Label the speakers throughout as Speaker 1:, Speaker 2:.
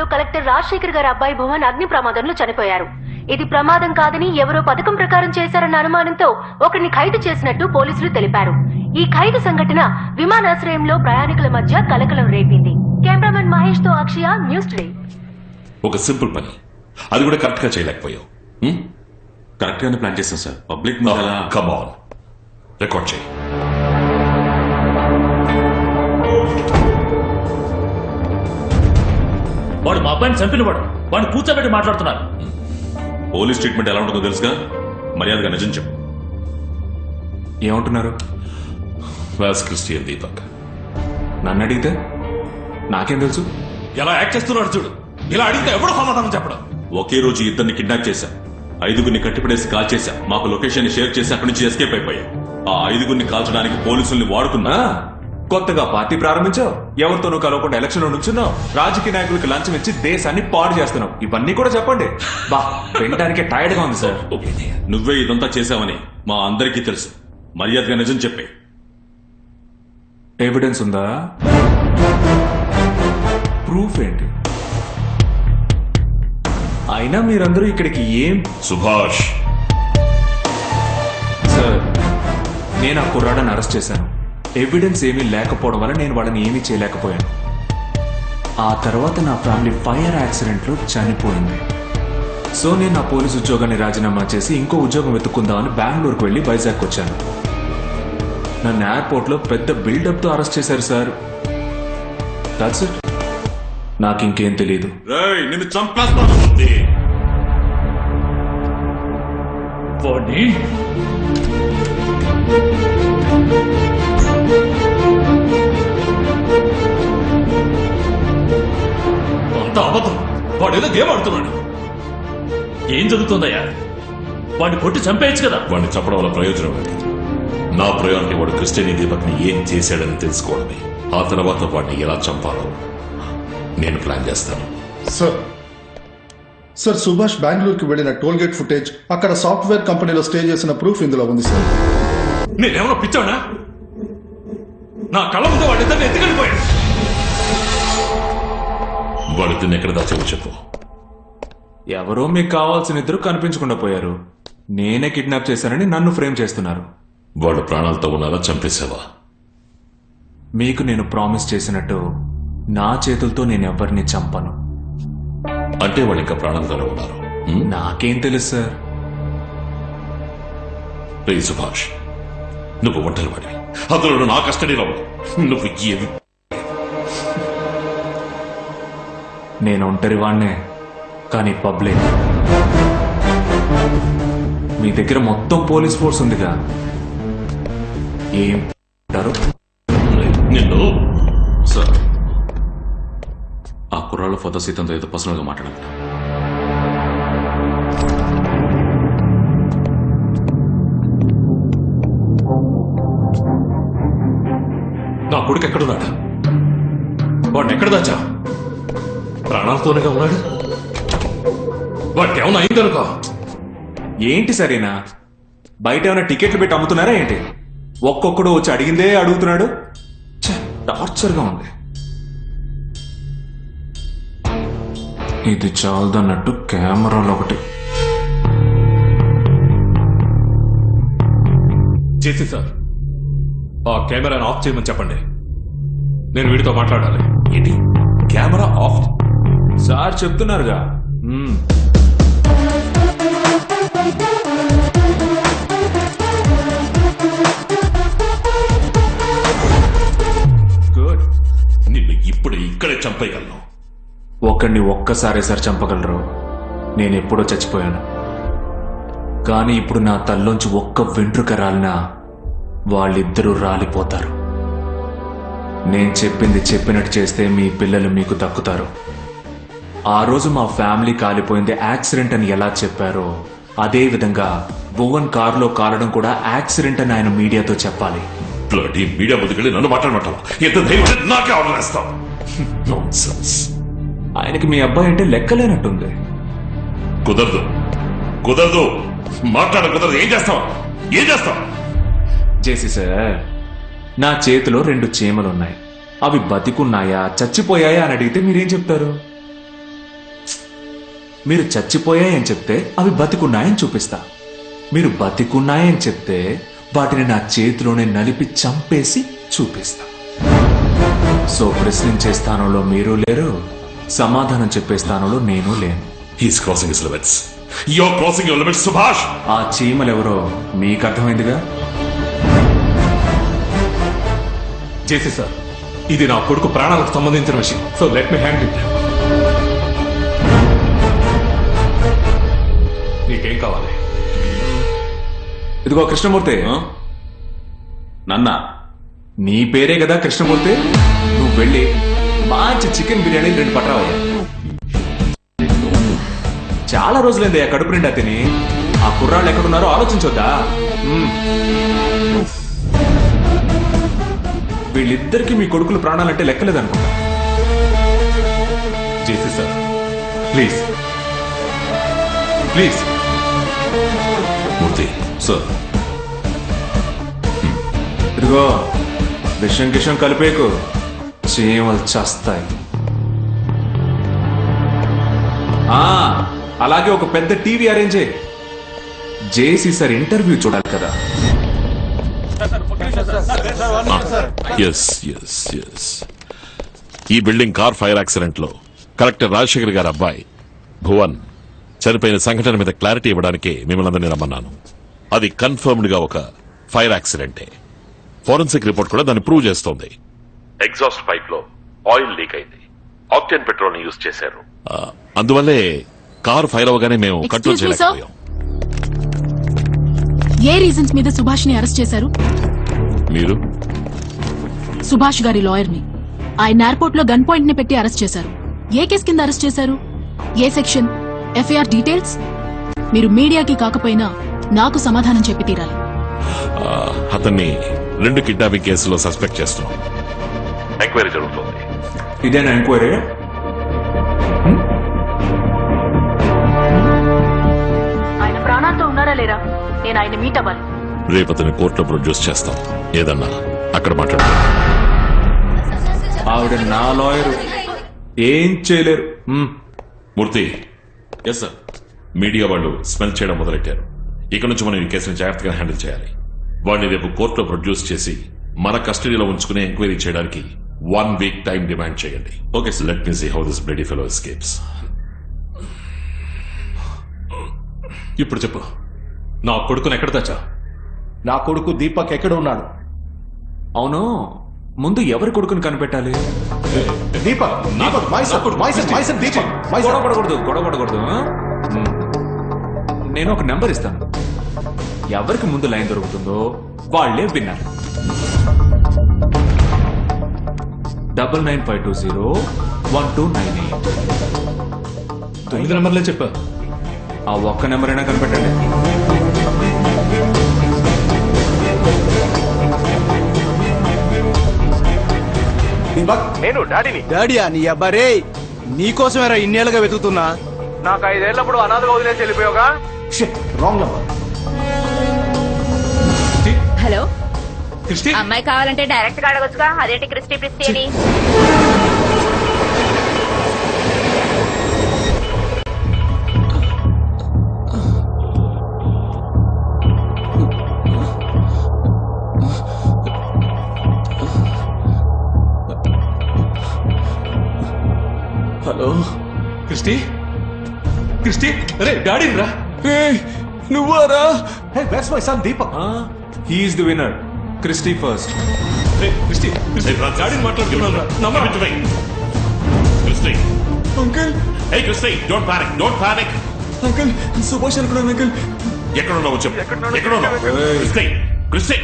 Speaker 1: లో కలెక్టర్ రాజశేఖర్ గారి అబ్బాయి భువన్ అగ్ని ప్రమాదంలో చనిపోయారు. ఇది ప్రమాదం కాదని ఎవరో పథకం ప్రకారం చేశారన్న అనుమానంతో ఒకరిని ఖైదు చేసినట్టు పోలీసులు తెలిపారు. ఈ ఖైదు సంఘటన విమానాశ్రయంలో ప్రయాణికుల మధ్య కలకలం రేపింది. కెమెరామెన్ మహేష్ తో అక్షయ, న్యూస్ టుడే.
Speaker 2: ఒక సింపుల్ పని, అది కూడా కరెక్ట్ గా చేయలేకపోయావు.
Speaker 3: కరెక్ట్ గానే ప్లాన్ చేస్తాం sir. Public
Speaker 2: come on, record చేయి.
Speaker 4: వాడు మా అబ్బాయిని చంపిన వాడిని కూర్చోబెట్టి మాట్లాడుతున్నారు.
Speaker 2: పోలీస్ ట్రీట్మెంట్ ఎలా ఉంటుందో తెలుసుగా, మర్యాదగా నిజం చెప్పు.
Speaker 3: ఏమంటున్నారు?
Speaker 2: క్రిస్టియన్ దీపక్.
Speaker 3: నన్ను అడిగితే నాకేం తెలుసు?
Speaker 2: ఎలా యాక్ట్ చేస్తున్నాడు చూడు. ఇలా అడిగితే ఎవడు సమాధానం చెప్పడం? ఒకే రోజు ఇద్దరిని కిడ్నాప్ చేశాం, 5గురిని కట్టిపడేసి కాల్ చేశాం, మాకు లొకేషన్ షేర్ చేసి అక్కడి నుంచి ఎస్కేప్ అయిపోయాం. ఆ 5గురిని కాల్చడానికి పోలీసుల్ని వాడుకున్నా.
Speaker 3: కొత్తగా పార్టీ ప్రారంభించావు, ఎవరితోనూ కలవకుండా ఎలక్షన్ నుంచున్నావు, రాజకీయ నాయకులకు లంచం ఇచ్చి దేశాన్ని పాడు చేస్తున్నావు. ఇవన్నీ కూడా చెప్పండి. బా, వినడానికి టైర్డ్ గా ఉంది సార్.
Speaker 2: నువ్వే ఇదంతా చేశావని మా అందరికీ తెలుసు. మర్యాదగా నిజం చెప్పే.
Speaker 3: ఎవిడెన్స్ ఉందా? ప్రూఫ్ ఏంటి? అయినా మీరందరూ ఇక్కడికి ఏం?
Speaker 2: సుభాష్
Speaker 3: సార్, నేను ఆ కుర్రాడని అరెస్ట్ చేశాను. ఎవిడెన్స్ ఏమీ లేకపోవడం వల్ల నేను వాళ్ళని ఏమీ చేయలేకపోయాను. ఆ తర్వాత నా ఫ్యామిలీ ఫైర్ యాక్సిడెంట్ లో చనిపోయింది. సో నేను నా పోలీసు ఉద్యోగాన్ని రాజీనామా చేసి ఇంకో ఉద్యోగం వెతుక్కుందామని బెంగళూరుకు వెళ్ళి వైజాగ్ వచ్చాను. నన్ను ఎయిర్పోర్ట్ లో పెద్ద బిల్డప్ తో అరెస్ట్ చేశారు సార్. That's it. నాకు ఇంకేం తెలీదు.
Speaker 2: నిన్ను చంపేస్తాను.
Speaker 4: అంత అబద్ధం. వాడు ఏదో గేమ్ ఆడుతున్నాడు. ఏం జరుగుతుందయ్యా? వాడిని కొట్టి చంపేయచ్చు కదా.
Speaker 2: వాడిని చంపడం వల్ల ప్రయోజనం ఏంటి? నా ప్రయారిటీ వాడు క్రిస్టియన్ దీపక్ ని ఏం చేశాడని తెలుసుకోవడమే. ఆ తర్వాత వాడిని ఎలా చంపాలో నేను ప్లాన్ చేస్తాను.
Speaker 5: సార్, సుభాష్ బెంగళూరుకి వెళ్లిన టోల్ గేట్ ఫుటేజ్, అక్కడ సాఫ్ట్వేర్ కంపెనీలో స్టే చేసిన ప్రూఫ్ ఇందులో ఉంది సార్.
Speaker 4: నేనేమన్నా పిచ్చానా? నా కళ్ళ ముందు వాడిద్దరిని ఎత్తుకెళ్ళిపోయాడు.
Speaker 2: వాడిద్దరిని ఎక్కడ దాచావో చెప్పు.
Speaker 3: ఎవరో మీకు కావాల్సిన ఇద్దరు కనిపించకుండా పోయారు. నేనే కిడ్నాప్ చేశానని నన్ను ఫ్రేమ్ చేస్తున్నారు.
Speaker 2: వాడు ప్రాణాలతో ఉన్నారా? చంపేశావా?
Speaker 3: మీకు నేను ప్రామిస్ చేసినట్టు నా చేతులతో నేను ఎవరిని చంపను.
Speaker 2: అంటే వాడు ఇంకా ప్రాణాలతోనే ఉన్నారు.
Speaker 3: నాకేం తెలుసు సార్.
Speaker 2: రే సుభాష్, నువ్వు ఒంటరి వాడివి, అందులో నా కస్టడీలో నువ్వు ఏమి?
Speaker 3: నేను ఒంటరి వాడినే, కానీ పబ్లిక్. మీ దగ్గర మొత్తం పోలీస్ ఫోర్స్ ఉందిగా, ఏం అంటారు?
Speaker 2: నిన్ను
Speaker 3: సార్,
Speaker 2: ఆ కుర్రాళ్ళ ఫోటో సీతంతో ఏదో పర్సనల్ గా మాట్లాడాలి. నా కొడుకు ఎక్కడున్నాడు? వాడిని ఎక్కడ దాచా? ప్రాణాలతోనేగా ఉన్నాడు. వాడికి ఏమన్నా అయిందనుకో.
Speaker 3: ఏంటి సరేనా? బయట ఏమైనా టికెట్లు పెట్టి అమ్ముతున్నారా ఏంటి? ఒక్కొక్కడు వచ్చి అడిగిందే అడుగుతున్నాడు. టార్చర్గా ఉంది. ఇది చాలదన్నట్టు కెమెరాలో ఒకటి.
Speaker 2: చేసి సార్, ఆ కెమెరాను ఆఫ్ చేయమని చెప్పండి. నేను వీడితో మాట్లాడాలి. ఏంటి కెమెరా ఆఫ్?
Speaker 3: సార్ చెప్తున్నారుగా. గుడ్.
Speaker 2: నిన్ను ఇప్పుడు ఇక్కడే చంపేయగలను.
Speaker 3: ఒకడిని ఒక్కసారే సార్ చంపగలరు. నేను ఎప్పుడో చచ్చిపోయాను. కానీ ఇప్పుడు నా తల్లోంచి ఒక్క వెంట్రుక రాలినా వాళ్ళిద్దరూ రాలిపోతారు. నేను చెప్పింది చెప్పినట్టు చేస్తే మీ పిల్లలు మీకు దక్కుతారు. ఆ రోజు మా ఫ్యామిలీ కాలిపోయింది యాక్సిడెంట్ అని ఎలా చెప్పారో అదే విధంగా భువన్ కారులో కాలడం కూడా యాక్సిడెంట్ అని ఆయన మీడియాతో చెప్పాలి.
Speaker 2: మీడియా ముందుకెళ్ళి నన్ను మాట్లాడమంటావా? ఎంత ధైర్యం నాకే ఆర్డర్ వేస్తావు?
Speaker 3: ఆయనకి మీ అబ్బాయి అంటే లెక్కలేనట్టుంది.
Speaker 2: కుదరదు, కుదరదు, మాట్లాడ కుదరదు. ఏం చేస్తావు?
Speaker 3: జేసీ సార్, నా చేతిలో 2 చీమలున్నాయి. అవి బతికున్నాయా చచ్చిపోయాయా అని అడిగితే మీరేం చెప్తారు? మీరు చచ్చిపోయాయని చెప్తే అవి బతికున్నాయని చూపిస్తా. మీరు బతికున్నాయని చెప్తే వాటిని నా చేతిలోనే నలిపి చంపేసి చూపిస్తా. సో ప్రశ్నించే స్థానంలో మీరు లేరు, సమాధానం చెప్పే స్థానంలో నేను లేను.
Speaker 2: He's crossing his limits. You are crossing your limits Subhash.
Speaker 3: ఆ చీమలెవరో మీకు అర్థమైందిగా.
Speaker 4: జేసీ సార్, ఇది నా కొడుకు ప్రాణాలకు సంబంధించిన విషయం. So let me handle it. నీకేం కావాలి?
Speaker 3: ఇదిగో కృష్ణమూర్తి,
Speaker 2: నన్న
Speaker 3: నీ పేరే కదా కృష్ణమూర్తి. నువ్వు వెళ్ళి మంచి చికెన్ బిర్యానీ 2 పట్రావయ్యా. చాలా రోజులైందయ్యా కడుపు నిండా తిని. ఆ కుర్రాళ్ళు ఎక్కడున్నారో ఆలోచించొద్దా? వీళ్ళిద్దరికి మీ కొడుకులు ప్రాణాలంటే లెక్కలేదనుకుంటా.
Speaker 4: JC sir, please please.
Speaker 2: Murthy
Speaker 3: sir, ఇదిగో విషం గిషం కలిపేకు, చీమలు చేస్తాయి. అలాగే ఒక పెద్ద టీవీ అరేంజ్ చేయి. జేసీ సార్ ఇంటర్వ్యూ చూడాలి కదా.
Speaker 6: ఎస్ ఎస్ ఎస్ ఈ బిల్డింగ్ కార్ ఫైర్ యాక్సిడెంట్ లో కలెక్టర్ రాజశేఖర్ గారి అబ్బాయి భువన్ చనిపోయిన సంఘటన మీద క్లారిటీ ఇవ్వడానికి మిమ్మల్ని అందరినీ రమ్మన్నాను. అది కన్ఫర్మ్డ్ గా ఒక ఫైర్ యాక్సిడెంటే. ఫోరెన్సిక్ రిపోర్ట్ కూడా దాన్ని ప్రూవ్ చేస్తోంది. ఎగ్జాస్ట్ పైప్ లో ఆయిల్ లీక్ అయింది. ఆక్టేన్ పెట్రోల్ ని యూజ్ చేశారు. అందువల్లే కార్ ఫైర్ అవగానే మేము కంట్రోల్ చేయలేకపోయాం.
Speaker 7: ఏ రీజన్స్ మీద సుభాష్ ని అరెస్ట్ చేశారు?
Speaker 6: మీరు
Speaker 7: సుభాష్ గారి లాయర్ ని ఆయన ఎయిర్పోర్ట్ లో గన్ పాయింట్ ని పెట్టి అరెస్ట్ చేశారు. ఏ కేసు కింద అరెస్ట్ చేశారు? ఏ సెక్షన్? FIR details? మీరు మీడియాకి కాకపోయినా నాకు సమాధానం చెప్పి తీరాలి.
Speaker 6: అతన్ని 2 కిడ్నాపింగ్ కేసులో సస్పెక్ట్ చేస్తున్నాం. ఎంక్వైరీ జరుగుతోంది.
Speaker 3: ఇదేనా ఎంక్వైరీ?
Speaker 1: ఆయన ప్రాణాలతో ఉన్నారా లేరా? నేను ఆయన మీట్ అవ్వాలి.
Speaker 6: రేపు అతన్ని కోర్టులో ప్రొడ్యూస్ చేస్తాం. ఏదన్నా అక్కడ మాట్లాడు.
Speaker 3: ఆవిడ నా లాయరు, ఏం చేయలేరు.
Speaker 2: మూర్తి. Yes sir.
Speaker 6: మీడియా వాళ్ళు స్మెల్ చేయడం మొదలెట్టారు. ఇక నుంచి మనం ఈ కేసును జాగ్రత్తగా హ్యాండిల్ చేయాలి. వాడిని రేపు కోర్టులో ప్రొడ్యూస్ చేసి మన కస్టడీలో ఉంచుకుని ఎంక్వైరీ చేయడానికి 1 వీక్ టైం డిమాండ్ చేయండి. Okay sir. Let me see how this bloody fellow escapes.
Speaker 4: ఇప్పుడు చెప్పు, నా కొడుకుని ఎక్కడ తెచ్చా?
Speaker 5: నా కొడుకు దీపక్ ఎక్కడ ఉన్నాడు?
Speaker 3: అవును, ముందు ఎవరి కొడుకుని కనిపెట్టాలి?
Speaker 5: దీపక్,
Speaker 3: గొడవపడకూడదు. నేను ఒక నెంబర్ ఇస్తాను. ఎవరికి ముందు లైన్ దొరుకుతుందో వాళ్లే విన్నారు. 9952012998.
Speaker 4: 9 నెంబర్లే చెప్పా.
Speaker 3: ఆ ఒక్క నెంబర్ అయినా కనిపెట్టండి.
Speaker 8: నేను డాడీయా? నీ అబ్బారే, నీకోసమేరా ఇన్నేళ్ళుగా వెతుకుతున్నా. నాకు 5 ఏళ్ళప్పుడు అనాథగా వదిలేసి వెళ్ళిపోయావుగా.
Speaker 5: Wrong number.
Speaker 9: హలో,
Speaker 4: క్రిస్టి,
Speaker 9: అమ్మాయి కావాలంటే డైరెక్ట్ గా అడగొచ్చుగా. అదేంటి క్రిస్టి ప్రిస్టి అని?
Speaker 3: హలో
Speaker 4: క్రిస్టి, క్రిస్టి, అరే డాడీ రా.
Speaker 3: నువ్వారా? Deepak, he's the winner. Christy first.
Speaker 4: Christy, డాడీని మాట్లాడుతున్నాను రా. Number
Speaker 6: Christy,
Speaker 3: uncle,
Speaker 6: hey Christy, don't panic, don't panic.
Speaker 3: Uncle, Subhash అనుకున్నాను అంకుల్.
Speaker 6: ఎక్కడున్నావు చెప్పు. ఎక్కడున్నావు? Christy, Christy.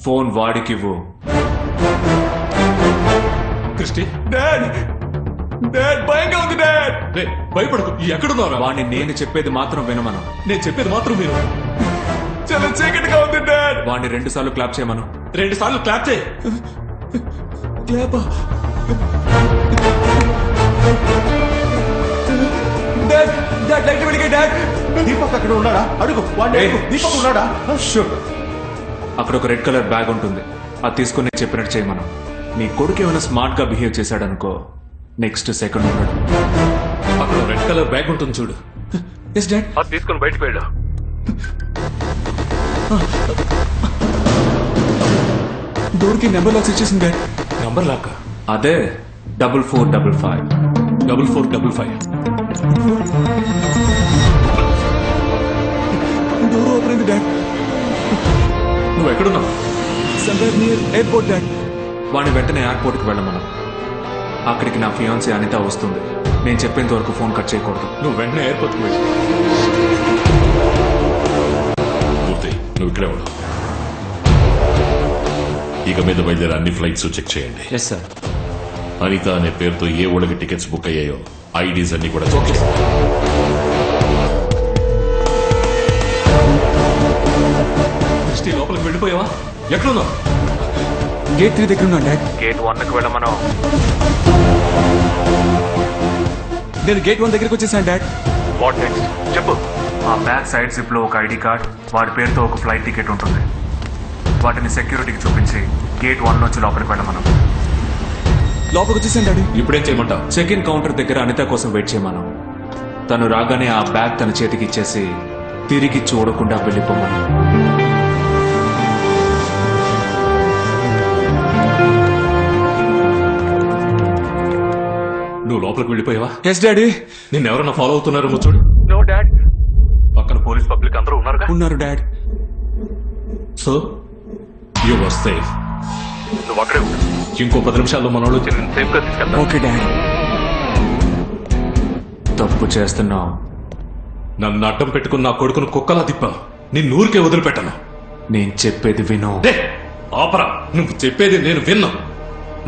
Speaker 3: ఫోన్ వాడికివ్వు.
Speaker 4: క్రిస్టి,
Speaker 3: డాడ్, డాడ్ భయంగా ఉంది డాడ్.
Speaker 4: రే భయపడకు. ఎక్కడున్నారా?
Speaker 3: వాడిని నేను చెప్పేది మాత్రం వినమను.
Speaker 4: నేను చెప్పేది మాత్రం మీరు.
Speaker 3: చాలా చీకటిగా ఉంది డాడ్. వాడిని 2 సార్లు క్లాప్ చేయమను.
Speaker 4: 2 సార్లు క్లాప్ చేయి.
Speaker 3: క్లాప్. డాడ్, డాడ్ లైట్ వెలిగే డాడ్.
Speaker 5: దీపక్ అక్కడ ఉన్నాడా? అడుగు. దీపక్ ఉన్నాడా?
Speaker 3: అక్కడ ఒక రెడ్ కలర్ బ్యాగ్ ఉంటుంది. అది తీసుకుని నేను చెప్పినట్టు చేయమను. నీ కొడుకు ఏమైనా స్మార్ట్ గా బిహేవ్ చేశాడనుకో, నెక్స్ట్ సెకండ్ ఉన్నాడు.
Speaker 4: అక్కడ రెడ్ కలర్ బ్యాగ్ ఉంటుంది చూడు.
Speaker 3: Yes dad.
Speaker 8: అది తీసుకుని బయటకు వెళ్ళు.
Speaker 3: డోర్కి నెంబర్ లాక్స్ ఇచ్చేసింది డాడ్.
Speaker 4: నంబర్ లాక్క
Speaker 3: అదే 4455.
Speaker 4: 4455.
Speaker 3: డోర్ ఓపెన్ అయింది డాడ్.
Speaker 4: నువ్వు ఎక్కడున్నావు?
Speaker 3: Somewhere near airport dad. వాడిని వెంటనే ఎయిర్పోర్ట్కి వెళ్ళమను. అక్కడికి నా ఫియాన్సీ అనిత వస్తుంది. నేను చెప్పేంత వరకు ఫోన్ కట్ చేయకూడదు.
Speaker 4: నువ్వు వెంటనే ఎయిర్పోర్ట్కి వెళ్ళి.
Speaker 6: మూర్తి, నువ్వు ఇక్కడే ఉన్నావు. ఇక మీద బయలుదేరే అన్ని ఫ్లైట్స్ చెక్ చేయండి.
Speaker 3: Yes sir.
Speaker 6: అనిత అనే పేరుతో ఏ ఊళ్ళకి టికెట్స్ బుక్ అయ్యాయో ఐడీస్ అన్ని కూడా చెక్ చేయండి.
Speaker 4: క్రిస్టి, లోపలికి వెళ్ళిపోయావా? ఎక్కడున్నావు?
Speaker 3: గేట్ 3 దగ్గర ఉన్నాను డాడ్.
Speaker 8: గేట్ 1కి వెళ్ళమను.
Speaker 3: నేను గేట్ 1 దగ్గరికి వచ్చేసాను డాడ్.
Speaker 8: వాట్ నెక్స్ట్ చెప్పు.
Speaker 3: ఆ బ్యాక్ సైడ్ జిప్ లో ఒక ఐడి కార్డ్, వాడి పేరుతో ఒక ఫ్లైట్ టికెట్ ఉంటుంది. వాటిని సెక్యూరిటీకి చూపించి గేట్ 1 నుంచి లోపలికి వెళ్ళమను. లోపలికి వచ్చేసాను డాడీ.
Speaker 4: ఇప్పుడేం చేయమంటావు?
Speaker 3: చెక్ ఇన్ కౌంటర్ దగ్గర అనిత కోసం వెయిట్ చేయమను. తను రాగానే ఆ బ్యాగ్ తన చేతికి ఇచ్చేసి తిరిగి చూడకుండా వెళ్ళిపోమను.
Speaker 4: నువ్వు లోపలికి వెళ్ళిపోయావా?
Speaker 3: Yes daddy.
Speaker 4: నిన్ను ఎవరన్నా ఫాలో అవుతున్నారేమో చూడు.
Speaker 8: No dad. పక్కన పోలీస్ పబ్లిక్ అందరూ ఉన్నారుగా.
Speaker 3: ఉన్నారు dad.
Speaker 4: So you were safe.
Speaker 8: నువ్వు అక్కడే ఉండు.
Speaker 4: ఇంకో 10 నిమిషాల్లో మనోళ్ళు వచ్చి
Speaker 8: నేను సేఫ్ గా తీసుకెళ్తాను.
Speaker 3: Okay dad. తప్పు చేస్తున్నావు.
Speaker 4: నన్ను అడ్డం పెట్టుకుని నా కొడుకును కుక్కలా తిప్పాను. నిన్ను ఊరికే వదిలిపెట్టాను.
Speaker 3: నేను చెప్పేది విను.
Speaker 4: ఆపరా, నువ్వు చెప్పేది నేను విన్నా.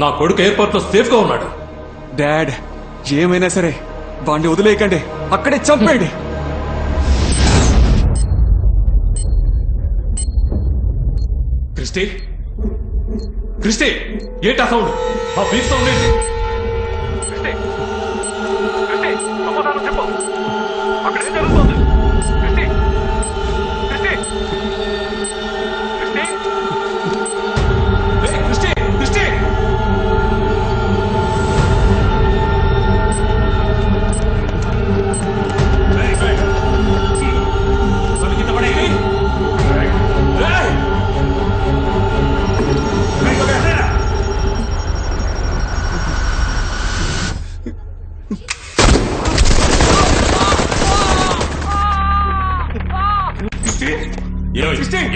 Speaker 4: నా కొడుకు ఎయిర్పోర్ట్ లో సేఫ్ గా ఉన్నాడు.
Speaker 3: డాడ్, ఏమైనా సరే వాడిని వదిలేయకండి. అక్కడే చంపేయండి.
Speaker 4: క్రిస్టి, క్రిస్టి, ఏంటా సౌండ్? ఆ బీచ్ సౌండ్ ఏంటి?
Speaker 8: క్రిస్టి, క్రిస్టి, సమాధానం చెప్పు. అక్కడ ఏం జరుగుతుంది? క్రిస్టి, క్రిస్టి, క్రిస్టి,
Speaker 4: ఏయ్, క్రిస్టి, క్రిస్టి! తను కింద పడేయ్. ఏయ్!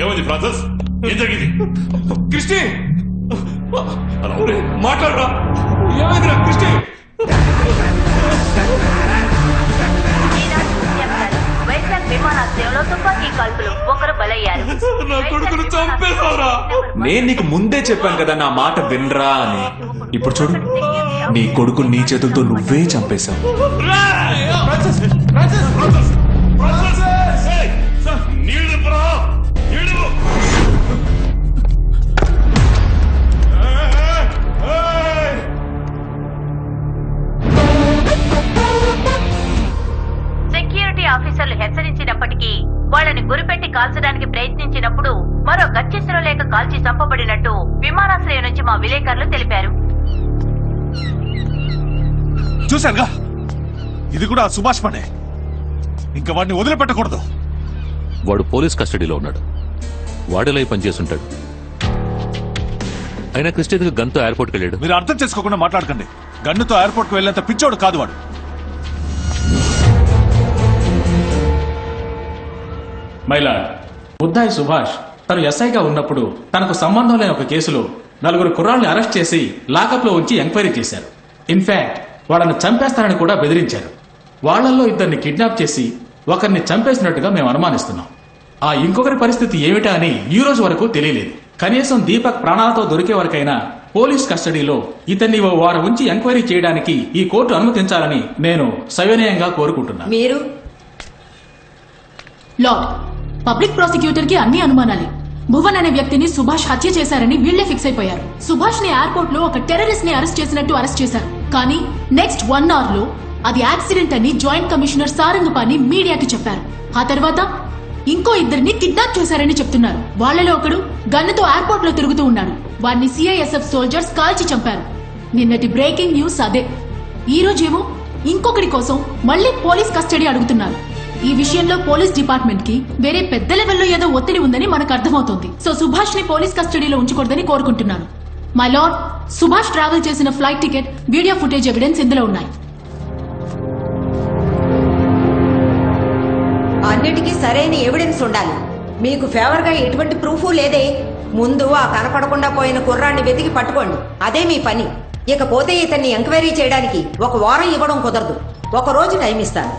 Speaker 6: ఏమైంది ఫ్రాన్సిస్? ఏం జరిగింది?
Speaker 4: క్రిస్టి, మాట్లాడరా. ఏమైందిరా క్రిస్టి?
Speaker 9: వైజాగ్ విమానాశ్రయంలో తుపాకీ కాల్పులు, ఒకరు బలయ్యారు.
Speaker 4: నా కొడుకును చంపేశావురా.
Speaker 3: నేను నీకు ముందే చెప్పాను కదా నా మాట వినరా అని. ఇప్పుడు చూడు, నీ కొడుకు నీ చేతులతో నువ్వే చంపేశావు.
Speaker 6: నీళ్ళు బ్రా, నీళ్ళు.
Speaker 9: సెక్యూరిటీ ఆఫీసర్లు హెచ్చరించినప్పటికీ వాళ్ళని గురిపెట్టి కాల్చడానికి ప్రయత్నించినప్పుడు మరో గచ్చెసరు లేక కాల్చి చంపబడినట్టు విమానాశ్రయం నుంచి మా విలేకరులు తెలిపారు.
Speaker 10: చూశారుగా, ఇది కూడా సుభాష్ పనే. ఇంకా వాడిని వదిలిపెట్టకూడదు.
Speaker 6: వాడు పోలీస్ కస్టడీలో ఉన్నాడు. వాడిలో పనిచేస్తుంటాడు. అయినా క్రిస్టియన్ గన్తో ఎయిర్పోర్ట్కి వెళ్ళాడు.
Speaker 10: మీరు అర్థం చేసుకోకుండా మాట్లాడకండి. గన్నుతో ఎయిర్పోర్ట్కి వెళ్ళేంత పిచ్చోడు కాదు వాడు.
Speaker 11: మైలాడ్, ముద్దాయి సుభాష్ తను ఎస్ఐగా ఉన్నప్పుడు తనకు సంబంధం లేని ఒక కేసులో 4 కుర్రాళ్ళని అరెస్ట్ చేసి లాకప్ లో ఉంచి ఎంక్వైరీ చేశారు. ఇన్ఫాక్ట్ వాళ్ళని చంపేస్తారని కూడా బెదిరించారు. వాళ్లలో 2 కిడ్నాప్ చేసి ఒకరిని చంపేసినట్టుగా మేము అనుమానిస్తున్నాం. ఆ ఇంకొకరి పరిస్థితి ఏమిటా అని ఈ రోజు వరకు తెలియలేదు. కనీసం దీపక్ ప్రాణాలతో దొరికే వరకైనా పోలీస్ కస్టడీలో ఇతన్ని ఓ వారం ఉంచి ఎంక్వైరీ చేయడానికి ఈ కోర్టు అనుమతించాలని నేను సవినయంగా కోరుకుంటున్నాను.
Speaker 7: మీరు లార్డ్, పబ్లిక్ ప్రాసిక్యూటర్ కి అన్ని అనుమానాలే. భువన్ అనే వ్యక్తిని సుభాష్ హత్య చేశారని వీళ్లే ఫిక్స్ అయిపోయారు. సుభాష్ ని ఎయిర్పోర్ట్ లో ఒక టెర్రరిస్ట్ ని అరెస్ట్ చేసినట్టు అరెస్ట్ చేశారు. కానీ నెక్స్ట్ 1 అవర్ లో అది యాక్సిడెంట్ అని జాయింట్ కమిషనర్ సారంగపాణి మీడియాకి చెప్పారు. ఆ తర్వాత ఇంకో 2 కిడ్నాప్ చేశారని చెప్తున్నారు. వాళ్లలో ఒకడు గన్నుతో ఎయిర్పోర్ట్ లో తిరుగుతూ ఉన్నాడు. వాడిని సిఐఎస్ఎఫ్ సోల్జర్స్ కాల్చి చంపారు. నిన్నటి బ్రేకింగ్ న్యూస్ అదే. ఈ రోజేమో ఇంకొకటి కోసం మళ్ళీ పోలీస్ కస్టడీ అడుగుతున్నారు. ఈ విషయంలో పోలీస్ డిపార్ట్మెంట్ కి వేరే పెద్ద లెవెల్లో ఏదో ఒత్తిడి ఉందని మనకు అర్థమవుతోంది. సో సుభాష్ ని పోలీస్ కస్టడీలో ఉంచకూడదని కోరుకుంటున్నాను. మై లార్డ్, సుభాష్ ట్రావెల్ చేసిన flight ticket, video footage evidence ఇందులో ఉన్నాయి.
Speaker 12: అన్నిటికీ సరైన ఎవిడెన్స్ ఉండాలి. మీకు ఫేవర్ గా ఎటువంటి ప్రూఫ్ లేదే. ముందు ఆ కనపడకుండా పోయిన కుర్రాన్ని వెతికి పట్టుకోండి. అదే మీ పని. ఇకపోతే ఇతన్ని ఎంక్వైరీ చేయడానికి 1 వారం ఇవ్వడం కుదరదు. 1 రోజు టైం ఇస్తాను.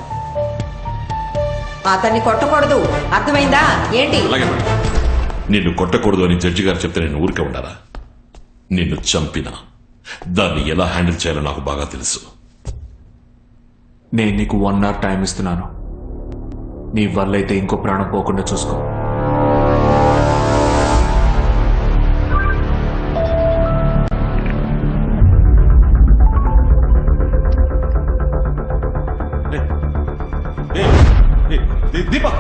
Speaker 12: అతన్ని కొట్టకూడదు, అర్థమైందా? ఏంటి?
Speaker 6: అలాగే మేడం. నిన్ను కొట్టకూడదు అని జడ్జి గారు చెప్తే నేను ఊరికే ఉండాలా? నిన్ను చంపినా దాన్ని ఎలా హ్యాండిల్ చేయాలో నాకు బాగా తెలుసు.
Speaker 3: నేను నీకు 1 hour టైం ఇస్తున్నాను. నీ వల్ల అయితే ఇంకో ప్రాణం పోకుండా చూసుకో.
Speaker 10: Deepak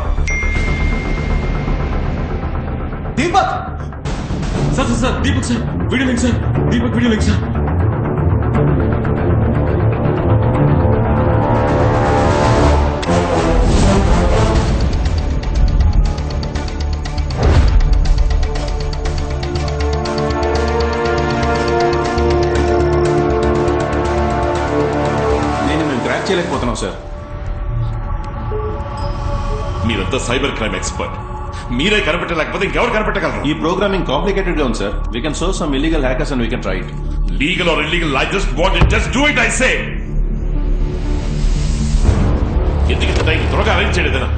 Speaker 10: Deepak
Speaker 2: sir Deepak sir video link sir. Deepak video link sir.
Speaker 10: మేము ట్రాక్ చేయలేకపోతున్నాం సార్.
Speaker 6: మీరంతా సైబర్ క్రైమ్ ఎక్స్పర్ట్. మీరే కనిపెట్టలేకపోతే ఇంకెవరు కనిపెట్టగలరు?
Speaker 10: ఈ ప్రోగ్రామింగ్ కాంప్లికేటెడ్ గా ఉంది sir. We can so some illegal hackers and we can try it.
Speaker 6: Legal or illegal, I just want it. Just do it, I say. ఎందుకు టైం త్వరగా అరేంజ్ చేయలేదనా?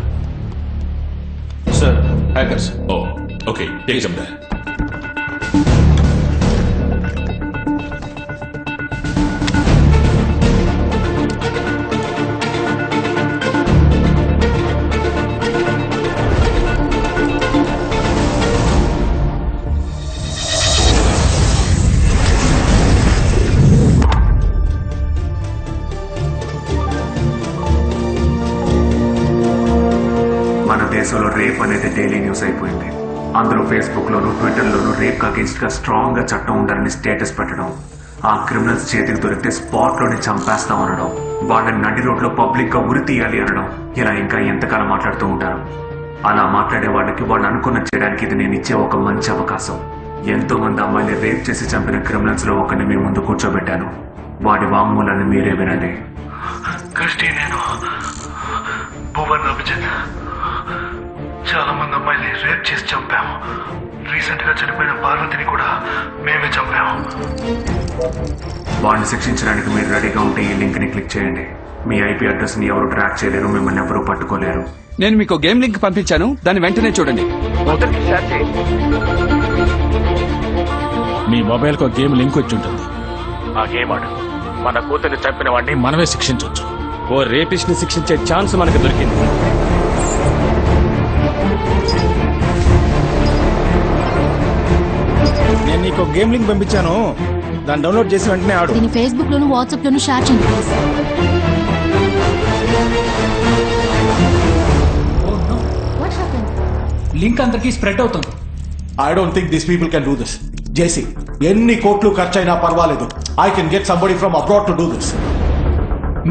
Speaker 10: Sir hackers.
Speaker 6: Oh okay, take them there.
Speaker 3: దేశంలో rape అనేది daily news అయిపోయింది. అందులో Facebook లోను, Twitter లోను rape against గా strong గా చట్టం ఉండాలని స్టేటస్ పెట్టడం, ఆ క్రిమినల్స్ చేతికి దొరికితే స్పాట్ లోనే చంపేస్తాం అనడం, వాళ్ళని నడి రోడ్ లో పబ్లిక్ గా ఉరి తీయాలి అనడం, ఇలా ఇంకా ఎంతకాలం మాట్లాడుతూ ఉంటారు. అలా మాట్లాడే వాళ్ళకి వాళ్ళు అనుకున్న చేయడానికి ఇది నేను ఇచ్చే ఒక మంచి అవకాశం. ఎంతో మంది అమ్మాయిని రేప్ చేసి చంపిన క్రిమినల్స్ లో ఒకరిని మీ ముందు కూర్చోబెట్టాను. వాడి వాంగ్మూలాన్ని మీరే వినండి.
Speaker 13: క్రిస్టి, నేను భువన్ అభిజిత్ చాలా మంది అమ్మాయిని రేప్ చేసి చంపాము. రీసెంట్ గా చనిపోయిన పార్వతిని కూడా మేమే చంపాము.
Speaker 3: వాడిని శిక్షించడానికి మీరు రెడీగా ఉంటే ఈ లింక్ ని క్లిక్ చేయండి. మీ ఐపీ అడ్రస్ ని ఎవరు ట్రాక్ చేయలేరు, మిమ్మల్ని ఎవరు పట్టుకోలేరు.
Speaker 8: నేను మీకు గేమ్ లింక్ పంపించాను, దాన్ని వెంటనే చూడండి.
Speaker 11: మీ మొబైల్ కు గేమ్ లింక్ వచ్చి ఉంటుంది. ఆ గేమ్ ఆడు. మన కూతుర్ని చంపిన వాడిని మనమే శిక్షించవచ్చు.
Speaker 8: ఓ రేపిస్ట్ ని శిక్షించే ఛాన్స్ మనకు దొరికింది. నేను నీకు గేమ్ లింక్ పంపించాను, దాన్ని డౌన్లోడ్ చేసి వెంటనే ఆడు.
Speaker 7: దీన్ని ఫేస్బుక్ లోను, వాట్సాప్ లోను షేర్ చేయండి ప్లీజ్.
Speaker 11: లింక్ అందరికీ స్ప్రెడ్ అవుతుంది.
Speaker 13: I don't think this people can do this. JC, ఎన్ని కోట్లు ఖర్చైనా పర్వాలేదు. I can get somebody from abroad to do this.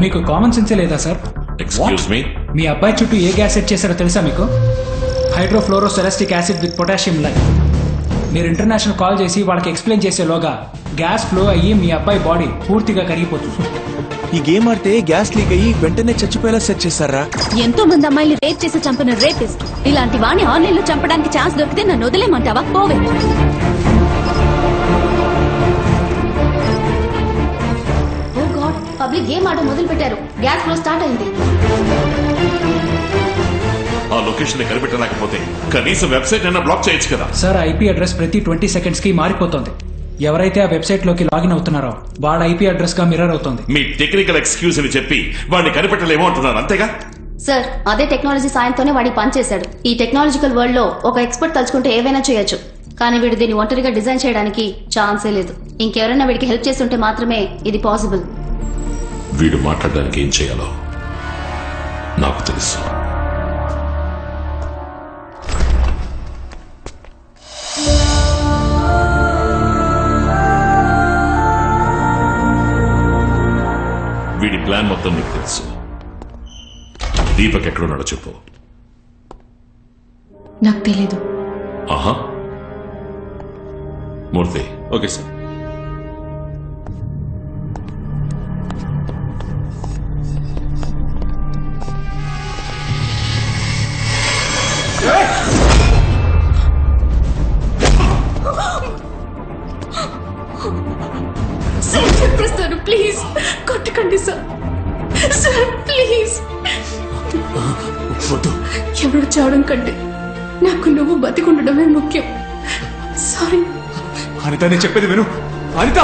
Speaker 11: మీకు కామన్ సెన్సే లేదా సార్?
Speaker 6: ఎక్స్క్యూజ్ మీ,
Speaker 11: మీ అబ్బాయి చుట్టూ ఏ గ్యాస్ సెట్ చేశారో తెలుసా మీకు? హైడ్రోఫ్లోరోసెరస్టిక్ యాసిడ్ విత్ పొటాషియం లైట్. మీరు ఇంటర్నేషనల్ కాల్ చేసి వాళ్ళకి ఎక్స్ప్లెయిన్ చేసేలోగా గ్యాస్ ఫ్లో అయ్యి మీ అబ్బాయి బాడీ పూర్తిగా కరిగిపోతుంది.
Speaker 8: ఈ గేమ్ ఆడితే గ్యాస్ లీక్ అయ్యి వెంటనే చచ్చిపోయేలా సెట్ చేశారా?
Speaker 14: ఎంతో మంది అమ్మాయిలు రేప్ చేసి చంపిన రేపిస్ట్ ఇలాంటి వాణ్ణి ఆన్లైన్ లో చంపడానికి ఛాన్స్ దొరికితే నన్ను వదిలేమంటావా? పోవే. ఓ గాడ్, పబ్లిక్ గేమ్ ఆడ మొదలు పెట్టారు. గ్యాస్ ఫ్లో స్టార్ట్ అయింది.
Speaker 6: ఆ లొకేషన్ ని కనిపెట్టలేకపోతే కనీసం వెబ్సైట్ అయినా బ్లాక్ చేయొచ్చు కదా
Speaker 11: సార్. ఐపీ అడ్రస్ ప్రతి 20 seconds కి మారిపోతుంది. ఎవరైతే ఆ వెబ్సైట్ లోకి లాగిన్ అవుతున్నారో వాళ్ళ ఐపీ అడ్రస్ గా మిర్రర్ అవుతుంది.
Speaker 6: మీ టెక్నికల్ ఎక్స్క్యూజ్ అని చెప్పి వాడిని కనిపెట్టలేమో అంటున్నారు, అంతేగా?
Speaker 14: సార్, అదే టెక్నాలజీ సాయంతోనే వాడికి పనిచేశాడు. ఈ టెక్నాలజికల్ వరల్డ్ లో ఒక ఎక్స్పర్ట్ తలుచుకుంటే ఏవైనా చేయొచ్చు, కానీ వీడు దీన్ని ఒంటరిగా డిజైన్ చేయడానికి ఛాన్సే లేదు. ఇంకెవరైనా వీడికి హెల్ప్ చేస్తుంటే మాత్రమే ఇది పాసిబుల్.
Speaker 6: వీడు మాట్లాడడానికి ఏం చేయాలో నాకు తెలుసు. వీడి ప్లాన్ మొత్తం నీకు తెలుసు. దీపక్ ఎక్కడున్నాడో చెప్పు.
Speaker 15: నాకు తెలీదు.
Speaker 6: ఆహా, మూర్తి.
Speaker 2: Okay sir.
Speaker 15: సార్ చెప్పేస్తాను, ప్లీజ్ కొట్టకండి సార్. Sir please. ఎవరు చావడం కంటే నాకు నువ్వు బతికుండడమే ముఖ్యం. సారీ
Speaker 8: అనిత, నేను చెప్పేది విను. అనిత,